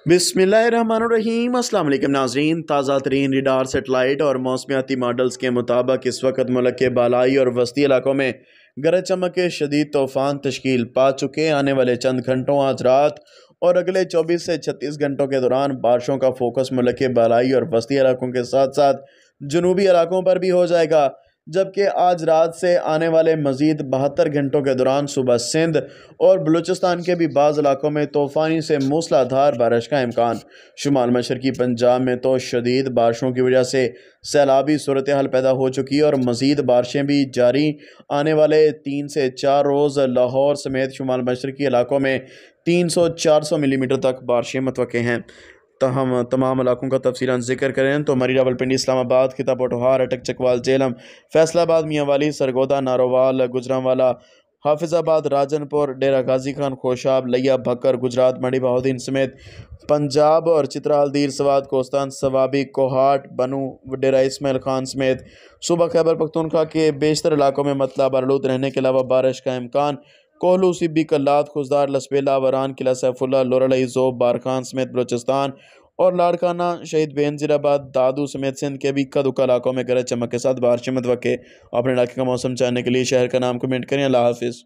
बिस्मिल्लाहिर्रहमानिर्रहीम। अस्सलाम वालेकुम नाज़रीन, ताज़ा तरीन रिडार सेटेलाइट और मौसमियाती मॉडल्स के मुताबिक इस वक्त मुल्क के बालाई और वस्ती इलाकों में गरज चमक के शदीद तूफ़ान तश्कील पा चुके। आने वाले चंद घंटों, आज रात और अगले 24 से 36 घंटों के दौरान बारिशों का फोकस मुल्क के बालाई और वस्ती इलाकों के साथ साथ जनूबी इलाकों पर भी हो जाएगा, जबकि आज रात से आने वाले मज़ीद 72 घंटों के दौरान सुबह सिंध और बलूचिस्तान के भी बाज़ इलाकों में तूफ़ानी से मूसलाधार बारिश का इम्कान। शुमाल मशरकी पंजाब में तो शदीद बारिशों की वजह से सैलाबी सूरत हाल पैदा हो चुकी है और मज़ीद बारिशें भी जारी। आने वाले 3 से 4 रोज़ लाहौर समेत शुमाल मशरकी इलाकों में 300-400 मिलीमीटर तक बारिशें मुतवक्के हैं। तो हम तमाम इलाकों का तफसीलन जिक्र करें तो मरी रावलपिंडी, इस्लामाबाद, खिता पोटोहार, अटक चकवाल, जेलम, फैसलाबाद, मियांवाली, सरगोदा, नारोवाल, गुजरांवाला, हाफिजाबाद, राजनपुर, डेरा गाजी खान, खोशाब, लिया, भक्कर, गुजरात, मंडी बहाउद्दीन समेत पंजाब और चित्राल, दीर सवाद, कोस्तान, सवाबी, कोहाट, बनू, डेरा इस्माइल खान समेत सूबा खैबर पख्तूनख्वा के बेशतर इलाकों में मतला बारूद रहने के अलावा बारिश का इम्कान। कोहलू, सिब्बी, कल्लात, खुजदार, लसबेला, वरान, किला सैफुल्ला, लोरलई, जोब, बारखान समेत बलोचिस्तान और लाड़काना, शहीद बेनजीराबाद, दादू समेत सिंध के भी इक्का दुक्का इलाकों में गरज चमक के साथ बारिश मुतवक्के। अपने इलाके का मौसम जानने के लिए शहर का नाम कमेंट करें। अल्लाह हाफिज़।